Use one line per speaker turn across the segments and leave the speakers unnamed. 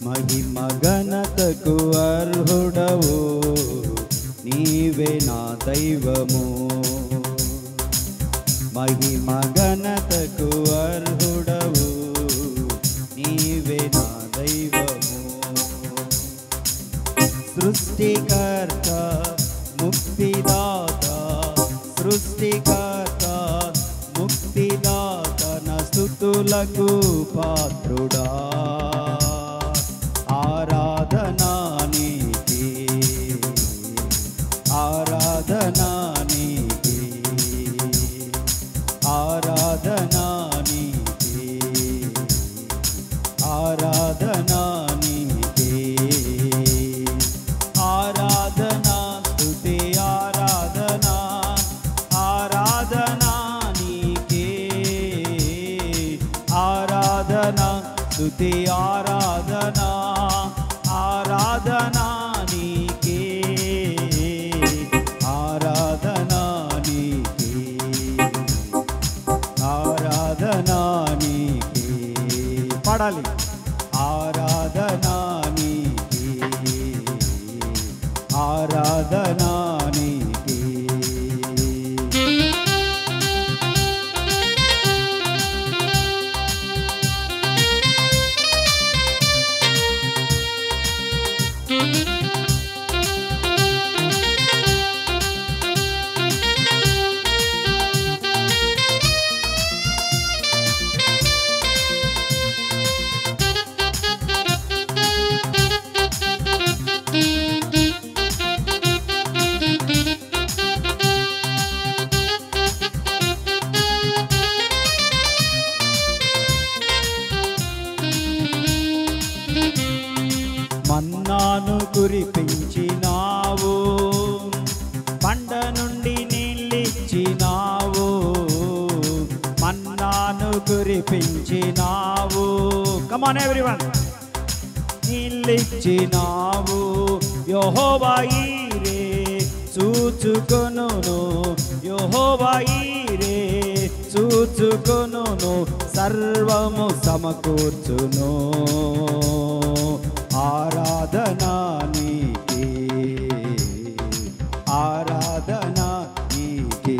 మహిమ ఘనతకు అర్హుడవు నీవే నా దైవము. మహిమ ఘనతకు అర్హుడవు నీవే నా దైవము. సృష్టికర్త ముక్తిదాత, సృష్టికర్త ముక్తిదాత నా స్తుతులకు పాత్రుడా. ఆరాధనా నీకే, ఆరాధనా నీకే, ఆరాధనా నీకే, ఆరాధనా నీకే, ఆరాధనా స్తుతి ఆరాధనా, ఆరాధనా నీకే, ఆరాధనా స్తుతి ఆరాధనా, ఆరాధనా నీకే, ఆరాధనా నీకే, ఆరాధనా నీకే. పాడాలి. ఆరాధనా నీకే, ఆరాధనా నీకే. మన్నాను కురిపించినావు, పండ నుండి నీళ్ళిచ్చినావు. మన్నాను కురిపించినావు, కమ్ ఆన్ ఎవ్రీవన్. నీళ్ళిచ్చినావు. యెహోవా ఈరే చూచుకొనును, యెహోవా ఈరే చూచుకొనును, సర్వము సమకూర్చును. ఆరాధనా నీకే, ఆరాధనా నీకే.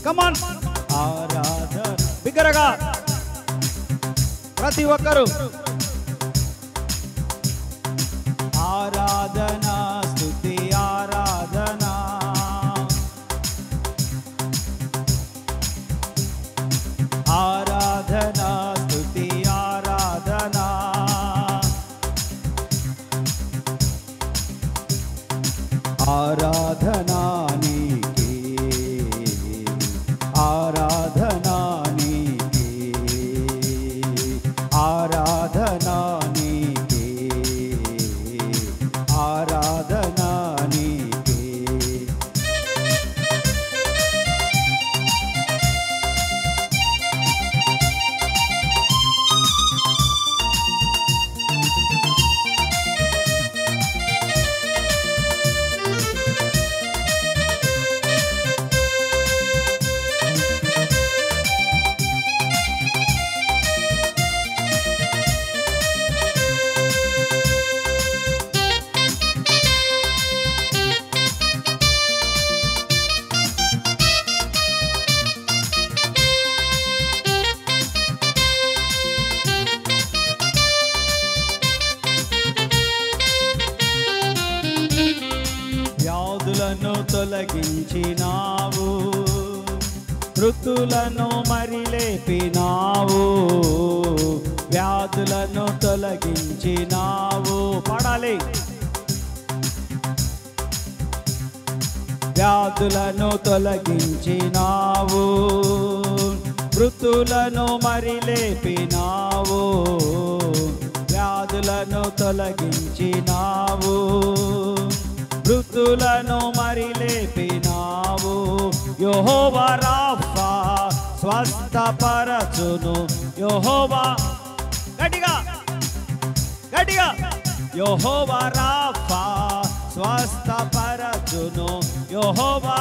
Come on. ఆరాధన బిగ్గరగా ప్రతి ఒక్కరు. ఆరాధనా స్తుతి ఆరాధనా, ఆరాధనా స్తుతి ఆరాధనా, ఆరాధనా నీకే, ఆరాధనా నీకే, ఆరాధనా నీకే, ఆరాధనా నీకే. వ్యాధులను తొలగించినావు, మృతులను మరి లేపినావు. వ్యాధులను తొలగించినావు. పాడాలి. వ్యాధులను తొలగించినావు, మృతులను మరి లేపినావు. వ్యాధులను తొలగించినావు, మృతులను మరి లేపినావు. యెహోవా రాఫా స్వస్థపరచును, యెహోవా గట్టిగా గట్టిగా. యెహోవా రాఫా స్వస్థపరచును, యెహోవా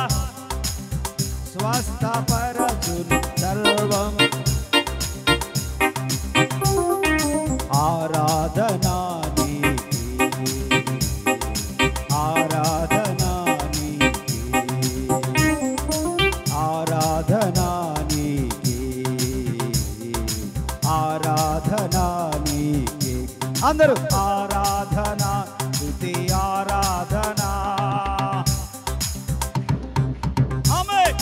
స్వస్థపరచును, సర్వం ఆరాధనా అందరూ ఆరాధన స్తుతి ఆరాధన ఆమేన్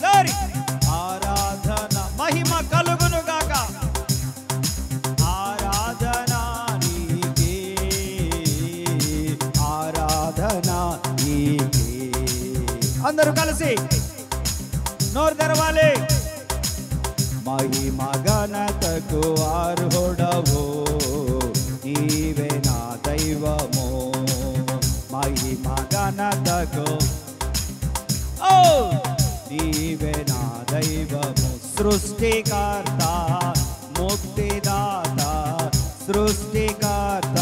గ్లోరీ ఆరాధన మహిమ కలుగును గాక ఆరాధన నీకే ఆరాధన నీకే అందరూ కలిసి నోరు తెరవాలి మహిమ ఘనతకు అర్హుడవు నీవే నా దైవము మహిమ ఘనతకు ఓ నీవే నా దైవము సృష్టికర్త ముక్తిదాత సృష్టికర్త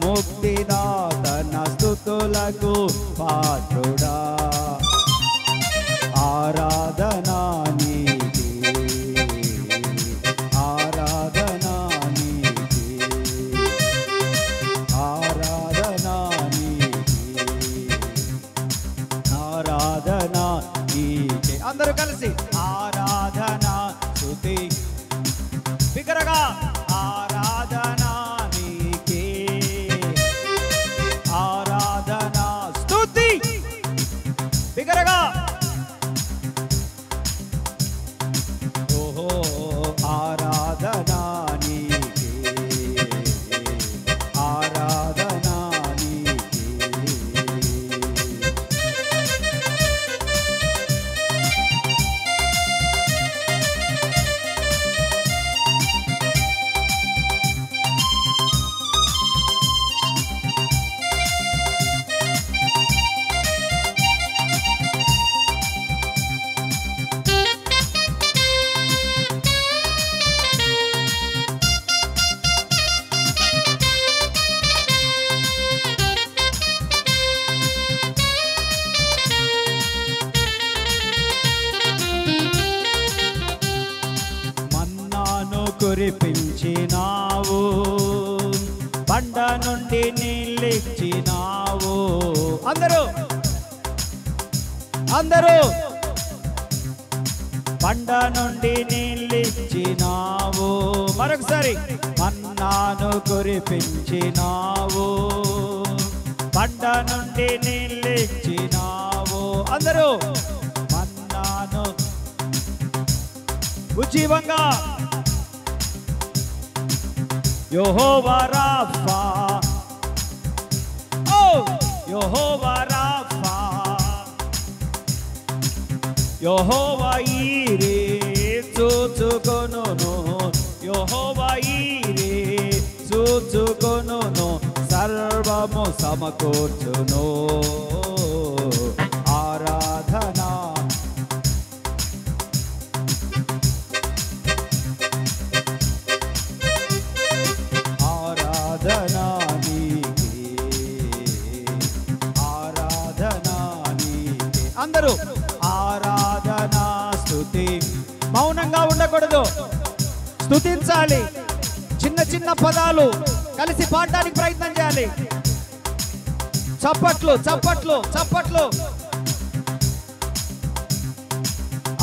ముక్తిదాత నా స్తుతులకు పాత్రుడా ఆరాధనా నీకే ఆరాధనా నీకే ఆరాధనా నీకే ఆరాధనా నీకే అందరూ కలిసి ఆరాధనా స్తుతి బిగ్గరగా ఆరాధనా నీకే ఆరాధనా స్తుతి బిగ్గరగా ఆరాధనా నీకే ఆరాధనా నీకే కురిపించినావు బండ నుండి నీళ్ళిచ్చినావు అందరూ అందరూ బండ నుండి నీళ్ళిచ్చినావు మరొకసారి మన్నాను కురిపించినావు బండ నుండి నీళ్ళిచ్చినావు అందరూ మన్నాను ఉజ్జీవంగా యెహోవా రాఫా ఓ యెహోవా రాఫా యెహోవా ఈరే చూచుకొనును యెహోవా ఈరే చూచుకొనును సర్వము సమకూర్చును ఆరాధనా ఆరాధనా నీకే ఆరాధనా నీకే అందరూ ఆరాధనా స్తుతి మౌనంగా ఉండకూడదు స్తుతించాలి చిన్న చిన్న పదాలు కలిసి పాడడానికి ప్రయత్నం చేయాలి చప్పట్లు చప్పట్లు చప్పట్లు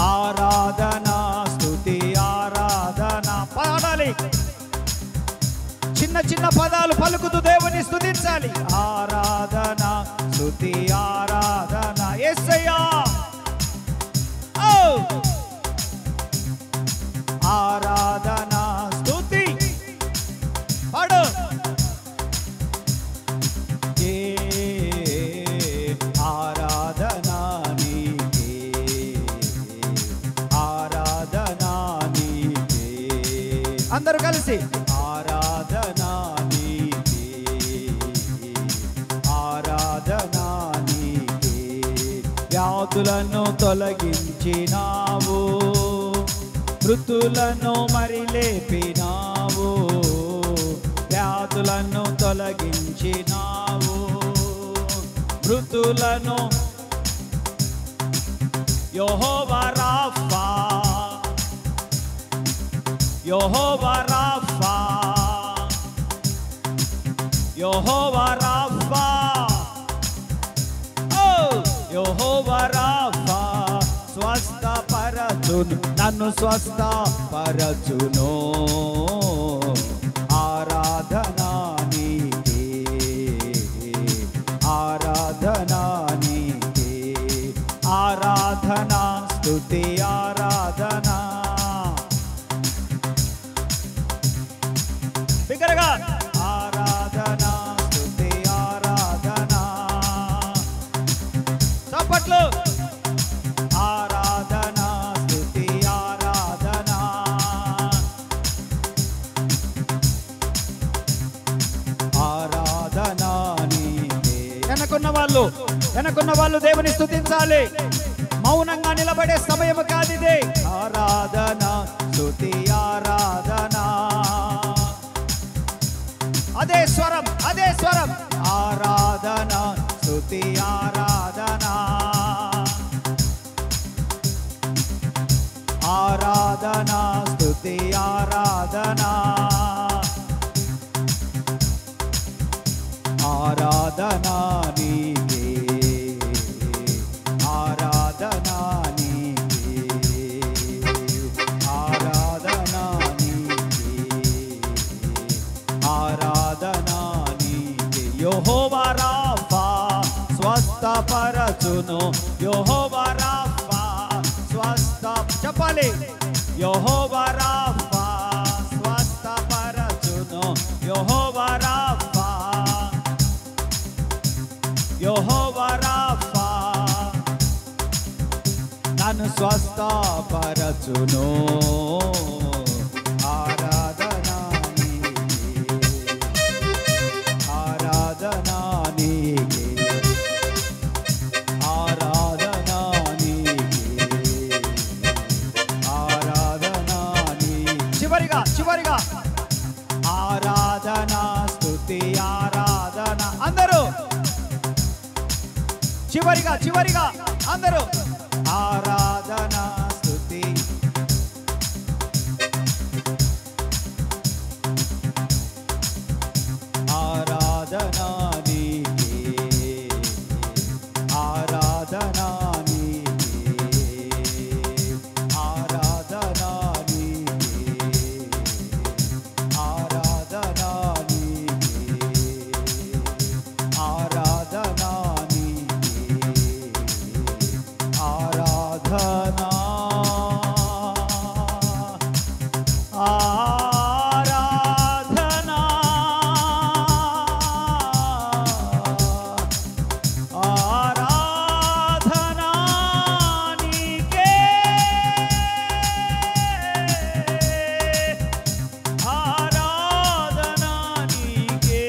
ఆరాధనా స్తుతి ఆరాధనా పాడాలి చిన్న చిన్న పదాలు పలుకుతూ దేవుని స్తుతించాలి ఆరాధన స్తుతి ఆరాధన యేసయ్యా ఓ ఆరాధన స్తుతి పాడు ఏ ఆరాధన నీకే ఆరాధన నీకే అందరూ కలిసి ఆరాధనా నీకే ఆరాధనా నీకే వ్యాధులను తొలగించినావు మృతులను మరి లేపినావు వ్యాధులను తొలగించినావు మృతులను యెహోవా రాఫా యెహోవా రాఫా యెహోవా రాఫా ఓ యెహోవా రాఫా స్వస్థపరచును నన్ను స్వస్థపరచును ఆరాధన స్తుతి ఆరాధన. బిగ్గరగా ఆరాధన స్తుతి ఆరాధన. చప్పట్లు. ఆరాధన స్తుతి ఆరాధన. ఆరాధన నీకే. వెనకున్న వాళ్ళు దేవుని స్తుతించాలి. మౌనంగా నిలబడే సమయం కాదిదే. ఆరాధన స్తుతి ఆరాధన. అదే స్వరం. ఆరాధన స్తుతి ఆరాధన. ఆరాధన స్తుతి ఆరాధన. ఆరాధన నీకే. ఆరాధన నీకే. ఆరాధన నీకే. ఆరాధన నీకే. యెహోవా రాఫా స్వస్థపరచును. యెహోవా రాఫా స్వస్థ. చెప్పాలి. యెహోవా రాఫా స్వస్థపరచును. యెహోవా రాఫా. యెహోవా రాఫా నన్ను స్వస్థపరచును. ఆరాధన నీకే. ఆరాధన నీకే. ఆరాధన నీకే. ఆరాధన నీకే. చివరిగా ఆరాధన స్తుతి ఆరాధన. అందరూ చివరిగా అందరూ ఆరాధన స్తుతి. ఆరాధన నీకే. ఆరాధన నీకే. ఆరాధన నీకే. ఆరాధన నీకే. ఆరాధన ఆరాధనా. ఆరాధనా. ఆరాధనా నీకే. ఆరాధనా నీకే.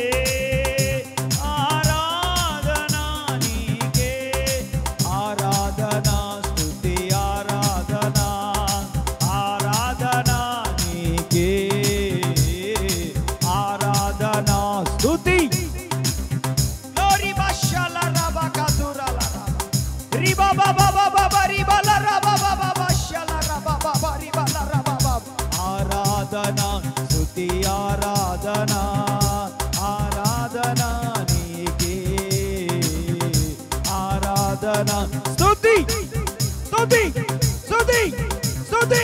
ఆరాధనా నీకే. ఆరాధన స్తుతి ఆరాధన. ఆరాధన నీకే. ఆరాధన స్తుతి. లోరి బషల రబ కదురల రిబ బాబా బాబా రిబల రబ బాబా బషల రబ బాబా రిబల రబ బాబా. ఆరాధన స్తుతి ఆరాధన. ఆరాధన నీకే. ఆరాధన స్తుతి స్తుతి స్తుతి స్తుతి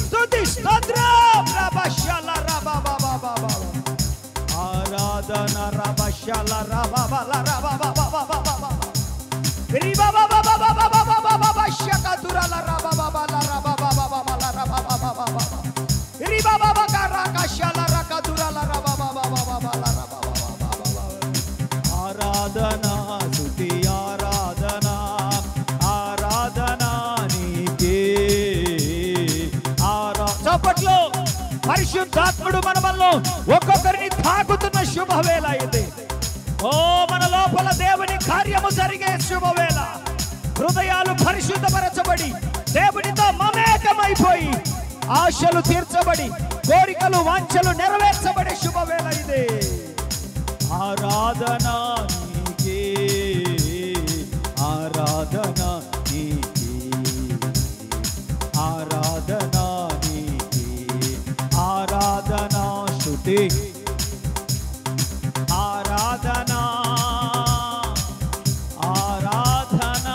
స్తుతి స్తోత్రం. రబషల రబ బాబా బాబా. ఆరాధన రబషల రబ బాల రబ బాబా బాబా. రిబ బాబా బాబా బాబా బాబా షకదురల రబ బాబా ల రబ బాబా బాబా ల రబ బాబా బాబా. రిబ బాబా కరకషల రకదురల రబ బాబా బాబా ల రబ బాబా బాబా. ఆరాధన స్తుతి ఆరాధన. ఆరాధన నీకే. చప్పట్లు. పరిశుద్ధాత్ముడు మనలో ఒక్కొక్కరిని తాకుతున్న శుభవేళ ఇది. ఓ మన లోపల దేవుని కార్యము జరిగే శుభవేళ. హృదయాలు పరిశుద్ధపరచబడి దేవునితో మమేకమైపోయి ఆశలు తీర్చబడి కోరికలు వాంఛలు నెరవేర్చబడే శుభవేళ ఇది. ఆరాధన నీకే. ఆరాధన నీకే. ఆరాధన నీకే. ఆరాధన స్తుతి. ఆరాధన. ఆరాధన.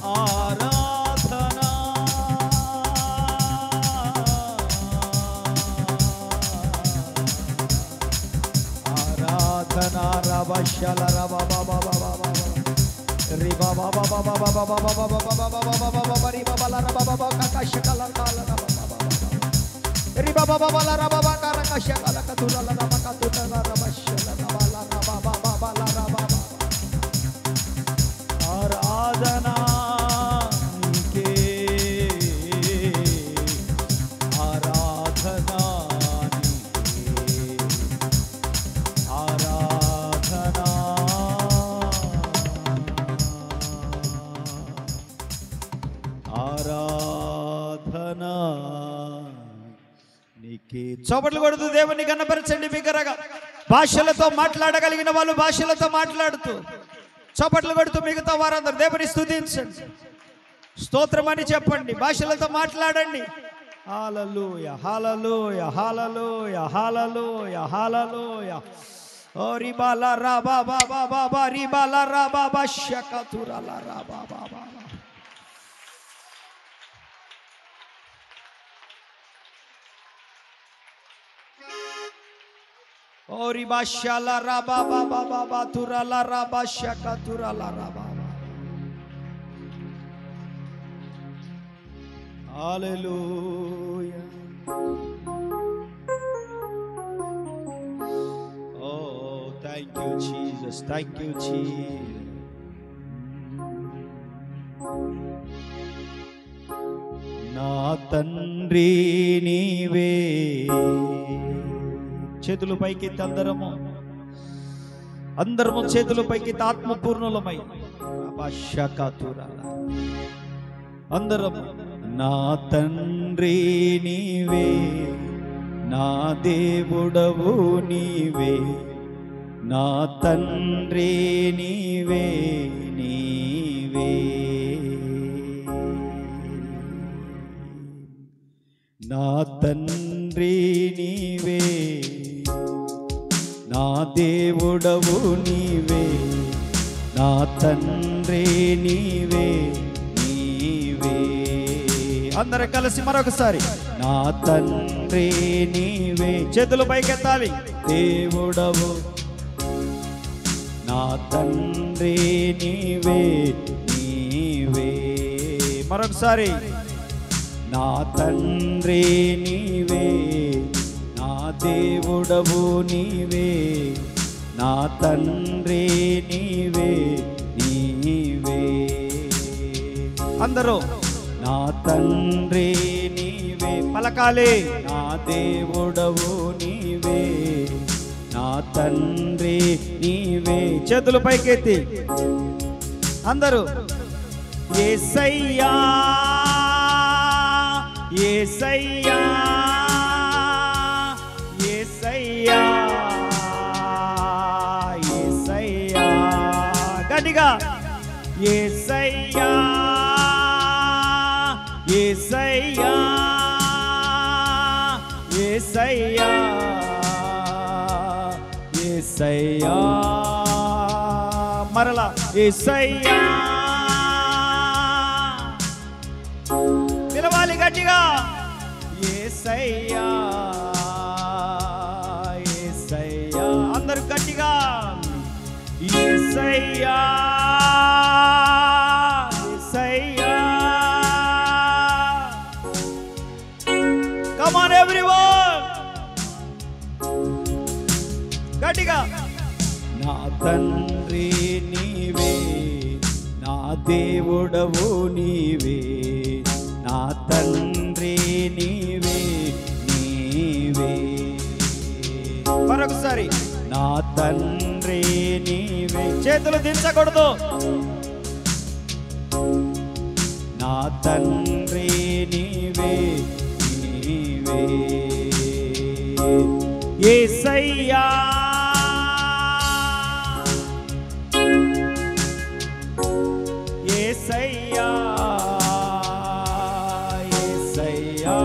ఆరాధన. ఆరాధన. Riba baba baba baba baba baba baba baba baba riba bala raba baba kakasya kala kala raba baba riba baba bala raba baba kakasya kala katura raba katura raba shala raba raba baba bala raba आराधना के आराधना आराधना आराधना నీకే చప్పట్లు కొడుతూ దేవుని కనపరచండి బిగ్గరగా భాషలతో మాట్లాడగలిగిన వాళ్ళు భాషలతో మాట్లాడుతూ చప్పట్లు కొడుతూ మిగతా వారందరూ దేవుని స్తుతించండి స్తోత్రం అని చెప్పండి భాషలతో మాట్లాడండి హల్లెలూయా హల్లెలూయా హల్లెలూయా హల్లెలూయా హల్లెలూయా ఓ రిబాలా రాబా బాబా బాబా రిబాలా రాబా బషకతురాలా రాబా బాబా Ori bashala raba baba baba turala raba shaka turala raba. Hallelujah. Oh, thank you, Jesus. Thank you, Jesus. నా తండ్రి నీవే చేతులు పైకి అందరము చేతులు పైకి ఆత్మపూర్ణులమై అందరము నా తండ్రి నీవే నా దేవుడవు నీవే నా తండ్రి నీవే నీవే నా తండ్రి నీవే నా దేవుడవు నీవే నా తండ్రి నీవే నీవే అందరూ కలిసి మరొకసారి నా తండ్రి నీవే చేతులు పైకెత్తాలి దేవుడవు నా తండ్రి నీవే నీవే మరొకసారి నా తండ్రి నీవే నా దేవుడవు నీవే నా తండ్రి నీవే నీవే అందరూ నా తండ్రి నీవే పలకాలి నా దేవుడవు నీవే నా తండ్రి నీవే చేతులు పైకెత్తి అందరూ యేసయ్యా యేసయ్యా యేసయ్యా యేసయ్యా గట్టిగా యేసయ్యా యేసయ్యా యేసయ్యా యేసయ్యా మరలా యేసయ్యా పిలవాలి గట్టిగా యేసయ్యా యేసయ్యా అందరూ గట్టిగా యేసయ్యా యేసయ్యా కమ్ ఆన్ ఎవ్రీవన్ గట్టిగా నా తండ్రి నీవే నా దేవుడవు నీవే నా తండ్రి నీవే నీవే మరొకసారి నా తండ్రి నీవే చేతులు దించకూడదు నా తండ్రి నీవే నీవే యేసయ్యా యేసయ్యా యేసయ్యా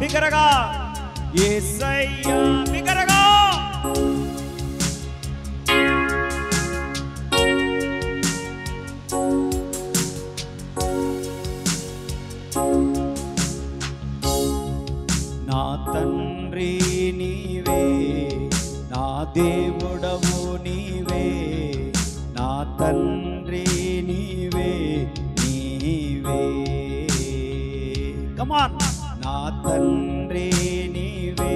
బిగరగా యేసయ్యా బిగరగా నా తండ్రి నీవే నా దేవుడవు నీవే నా తండ్రి కమాన్. నా తండ్రి నీవే,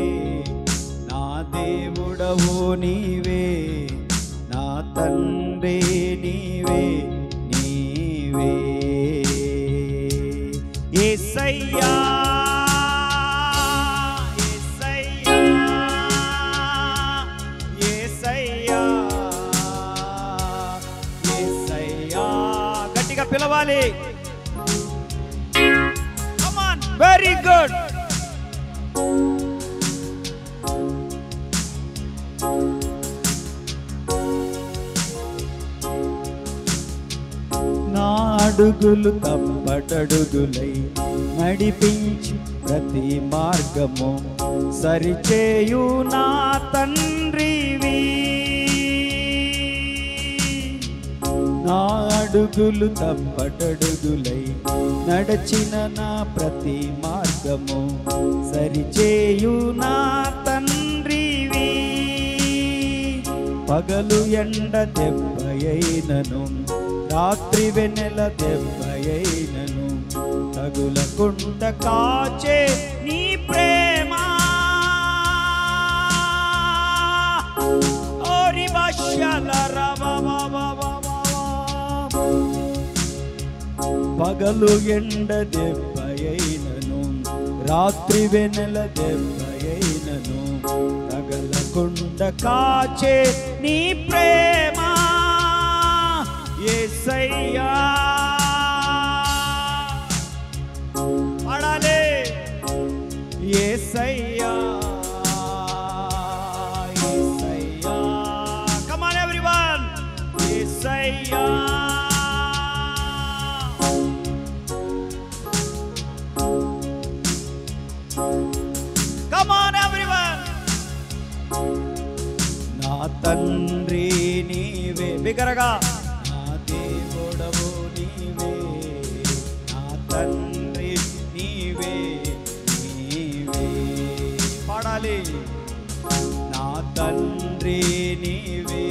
నా దేవుడవు నీవే, నా తండ్రి నీవే, నీవే యేసయ్యా, యేసయ్యా, యేసయ్యా, యేసయ్యా. గట్టిగా పిలవాలి. కమాన్, వెరీ గుడ్. నా అడుగులు తప్పటడుగులై నడిపించి ప్రతి మార్గము సరిచేయు నా తండ్రివి. నా అడుగులు తప్పటడుగులై నడచిన నా ప్రతి మార్గము సరిచేయు నా తండ్రివి. పగలు ఎండ దెబ్బయైనను, రాత్రి వెన్నెల దెబ్బయైనను తగులకుండా కాచే నీ ప్రేమ. ఓరి భాషల పగలు ఎండ దెబ్బయైనను, రాత్రి వెన్నెల దెబ్బయైనను తగలకుండా కాచే నీ ప్రేమ. యేసయ్యా పాడాలి. యేసయ్యా, యేసయ్యా. Come on everyone. యేసయ్యా, కమ్ ఆన్ ఎవ్రీవన్. నా తండ్రి నీవే, బిగరగా. దేవుడవు నీవే, నా తండ్రి నీవే, నీవే పాడాలి. నా తండ్రి నీవే,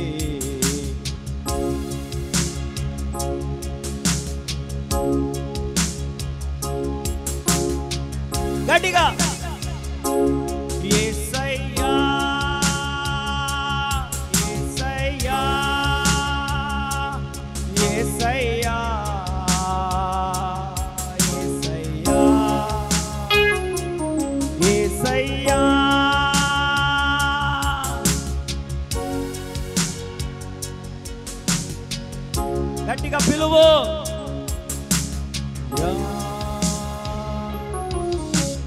గట్టిగా. యేసయ్యా, యేసయ్యా, యేసయ్యా, యేసయ్యా, యేసయ్యా. గట్టిగా పిలువు.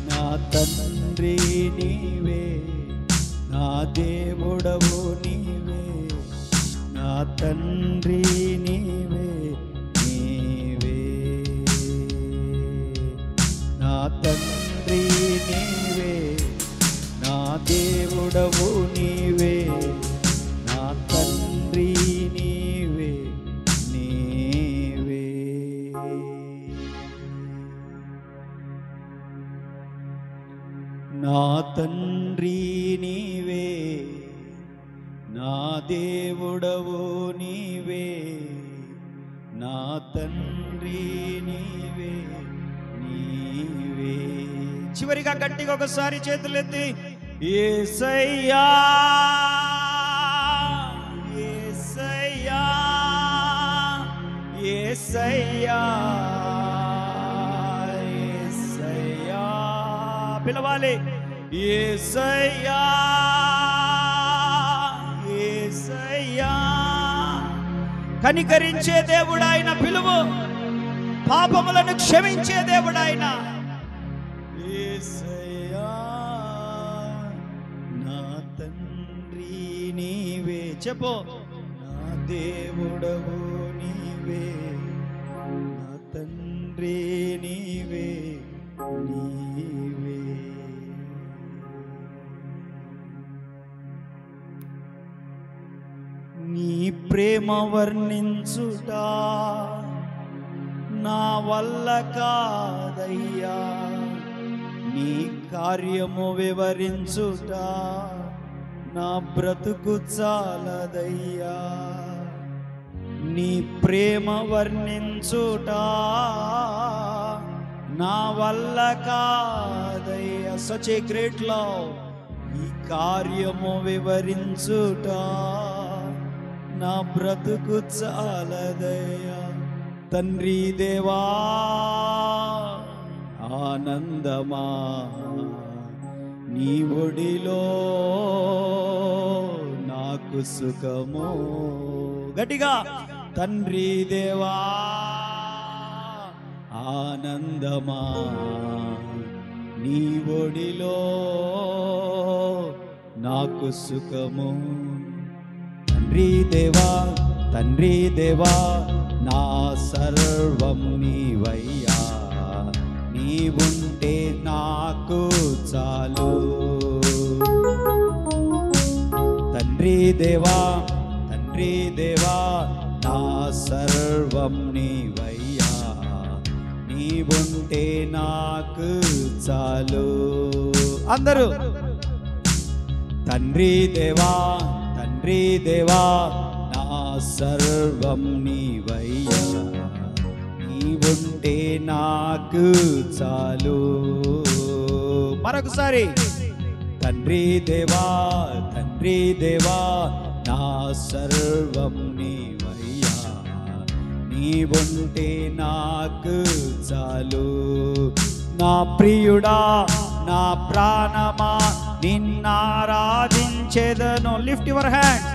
నా తండ్రి నీవే, నా దేవుడవు నీవే, నా తండ్రి నీవే, నీవే నా తండ్రి నీవే, నా దేవుడవు నీవే, నా తండ్రి నీవే, నీవే. నా తండ్రి నీవే, నా దేవుడవు నీవే, నా తండ్రి నీవే, నీవే. చివరిగా గట్టిగా ఒకసారి చేతులెత్తి యేసయ్యా, యేసయ్యా, యేసయ్యా, యేసయ్యా పిలవాలి. యేసయ్యా, యేసయ్యా. కనికరించే దేవుడు ఆయన, పిలువు. పాపములను క్షమించే దేవుడు ఆయన. యేసయ్యా, నా తండ్రి నీవే. చెప్పు. నా దేవుడవు నీవే, నా తండ్రి నీవే, నీవే. నీ ప్రేమ వర్ణించుట నా వల్ల కాదయ్యా, నీ కార్యము వివరించుట నా బ్రతుకు చాలదయ్యా. నీ ప్రేమ వర్ణించుట నా వల్ల కాదయ్యా. Such a great love. ఈ కార్యము వివరించుట నా బ్రతుకు చాలదయ్యా. తండ్రి దేవా ఆనందమా నీ ఒడిలో నాకు సుఖము. గట్టిగా తండ్రి దేవా ఆనందమా నీ ఒడిలో నాకు సుఖము. తండ్రి దేవా తండ్రి దేవా నా సర్వం నీవయ్యా. నీవుంటే నాకు చాలు. తండ్రి దేవా తండ్రి దేవా నా సర్వం నీవయ్యా. నీవుంటే నాకు చాలు. అందరూ తండ్రి దేవా తండ్రి దేవా నా సర్వం నీవయ్యా. నీవుంటే నాకు చాలు. మరొకసారి తండ్రి దేవా తండ్రి దేవా నా సర్వం నీవయ్యా. నీవుంటే నాకు చాలు. నా ప్రియుడా నా ప్రాణమా నిన్నారాధించెదను. Lift your hand.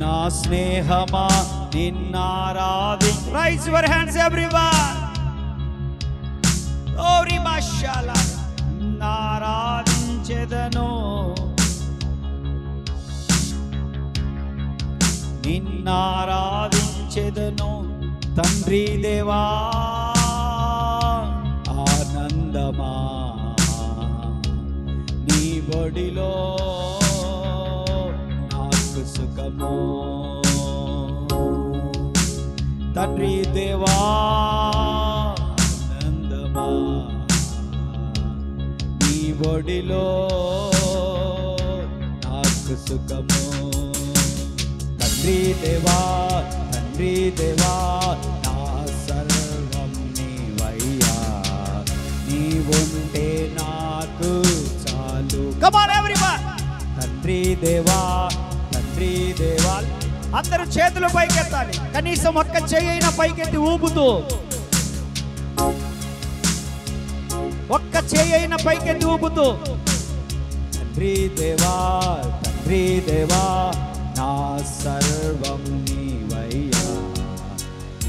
నా స్నేహమా రైజ్ యువర్ హ్యాండ్స్ ఎవ్రీవన్. ఓరి మాషాల నారాధించెదను. నిన్నారాధించెదను. తండ్రి దేవా ఆనందమా నీ ఒడిలో నాకు సుఖము. తండ్రి దేవా ఆనందమా నీ ఒడిలో నాకు సుఖము. తండ్రి దేవా తండ్రి దేవా నా సర్వం నీవయ్యా. నీవుంటే నాకు చాలు. Come on everyone. తండ్రి దేవా తండ్రి దేవా. అందరూ చేతులు పైకెత్తాలి. కనీసం ఒక్క చెయ్యిన పైకెత్తి ఊపుతూ, ఒక్క చెయ్యిన పైకెత్తి ఊపుతూ తండ్రి దేవా తండ్రి దేవా నా సర్వం నీవయ్యా.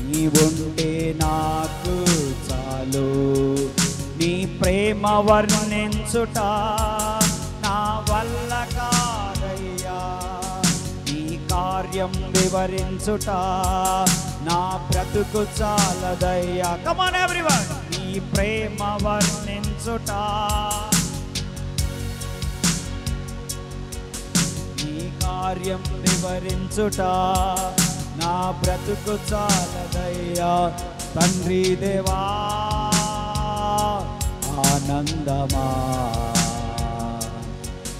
నీవుంటే నాకు చాలు. నీ ప్రేమ వర్ణించుట నా వల్ల కాదయ్యా. నీ కార్యం వివరించుట నా బ్రతుకు చాలదయ్యా. Come on everyone. నీ ప్రేమ వర్ణించుట నీ కార్యం వివరించుట నా బ్రతుకు చాలదయ్యా. తండ్రి దేవా ఆనందమా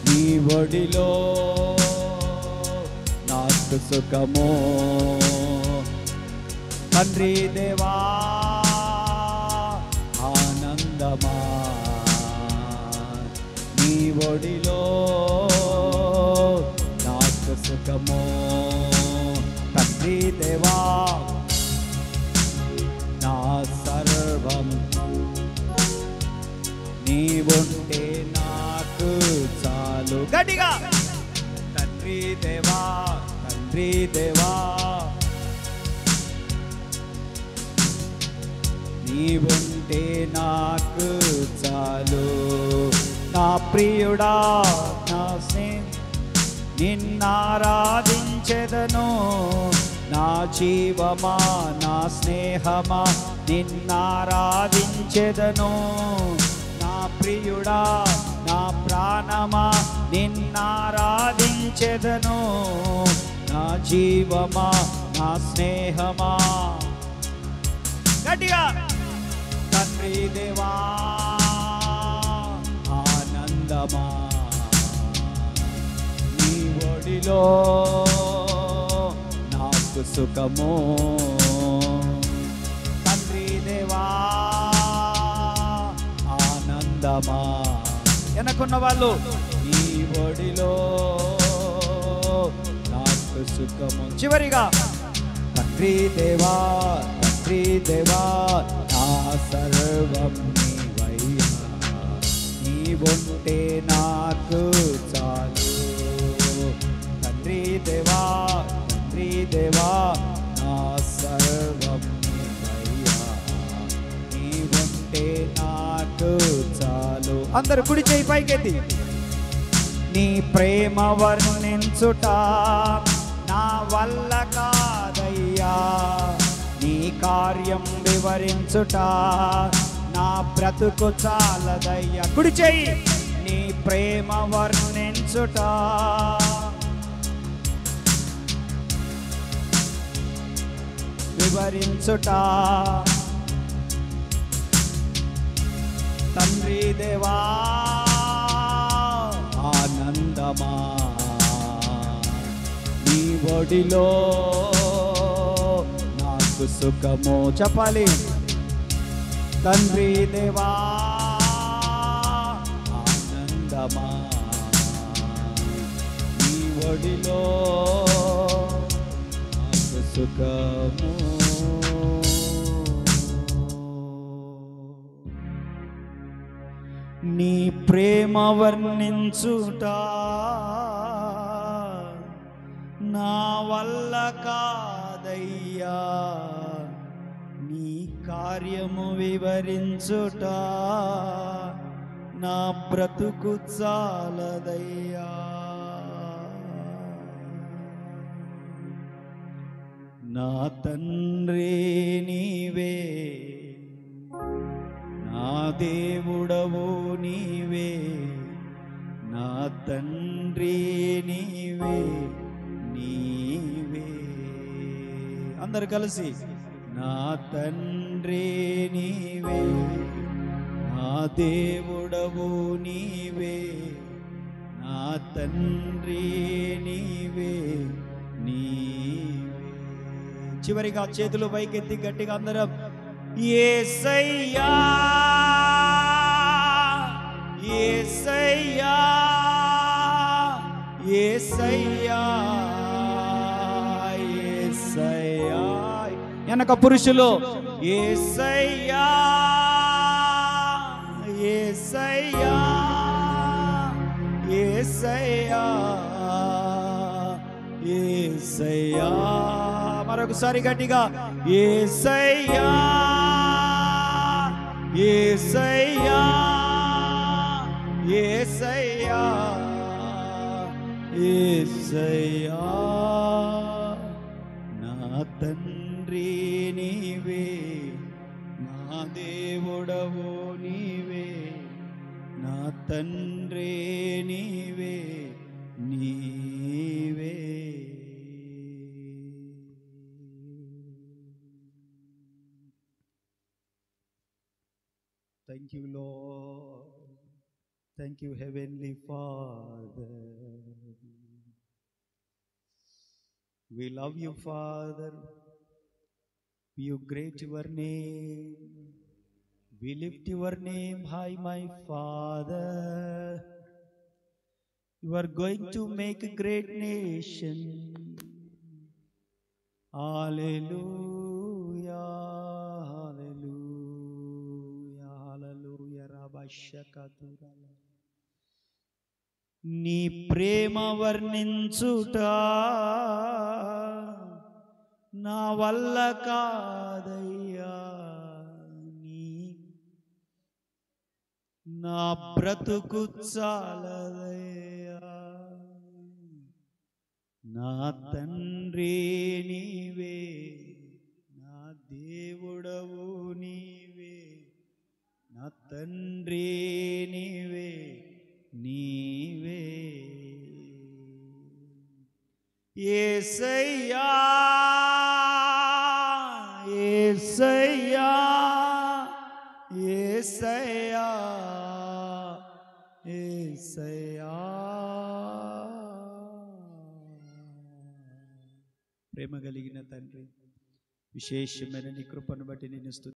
నీ ఒడిలో నాకు సుఖము. తండ్రి దేవా ఆనందమా నీ ఒడిలో నాకు సుఖము. తండ్రి దేవా నా సర్వం నీవుంటే నాకు చాలు. గట్టిగా తండ్రి దేవా తండ్రి దేవా నీవుంటే నాకు చాలు. నా ప్రియుడా నా నిన్నారాధించెదను. నా జీవమా నా స్నేహమా నిన్నారాధించెదను. నా ప్రియుడా నా ప్రాణమా నిన్నారాధించెదను. నా జీవమా నా స్నేహమా. గట్టిగా తండ్రి దేవా ఆనందమా నీ ఒడిలో నాకు సుఖము. తండ్రి దేవా ఆనందమా. వెనకున్న వాళ్ళు ఈ ఒడిలో నాకు సుఖము. చివరిగా తండ్రి దేవా తండ్రి దేవా నా సర్వం నీవయ్యా, నీవుంటే నాకు చాలు. తండ్రి దేవా తండ్రి దేవా నా సర్వం నీవయ్యా, నీవుంటే నాకు చాలు. అందరు కుడి చేయి పైకెత్తి. నీ ప్రేమ వర్ణించుట నా వల్ల కాదయ్యా, నీ కార్యం వివరించుట నా బ్రతుకు చాలదయ్యా. కుడి చెయ్యి. నీ ప్రేమ వర్ణించుట వివరించుట తండ్రి దేవా ఆనందమా. నీ ఒడిలో నాకు సుఖము. చెప్పాలి. తండ్రి దేవా ఆనందమా, నీ ఒడిలో నాకు సుఖము. నీ ప్రేమ వర్ణించుట నా వల్ల కాదయ్యా, నీ కార్యము వివరించుట నా బ్రతుకు చాలదయ్యా. నా తండ్రి నీవే, నా దేవుడవు నీవే, నా తండ్రి నీవే నీవే. అందరు కలిసి నా తండ్రి నీవే, నా దేవుడవు నీవే, నా తండ్రి నీవే నీవే. చివరిగా చేతులు పైకెత్తి గట్టిగా అందరం యేసయ్యా యేసయ్యా యేసయ్యా యేసయ్యా. వెనక పురుషులు యేసయ్యా యేసయ్యా యేసయ్యా యేసయ్యా. మరొకసారి గట్టిగా యేసయ్యా యేసయ్యా యేసయ్యా యేసయ్యా. నా తండ్రి నీవే, నా దేవుడవు నీవే, నా తండ్రి నీవే నీవే. Thank you, Lord. Thank you, Heavenly Father. We love you, Father. You great your name. We lift your name high, my Father. You are going to make a great nation. Hallelujah. నీ ప్రేమ వర్ణించుట నా వల్ల కాదయ్యా, నా బ్రతుకు చాలదయ్యా. నా తండ్రి నీవే, నా దేవుడవు నీవే, నా తండ్రి నీవే నీవే. యేసయ్యా యేసయ్యా యేసయ్యా యేసయ్యా. ప్రేమ కలిగిన తండ్రి, విశేషమైన నీ కృపను బట్టి నిన్ను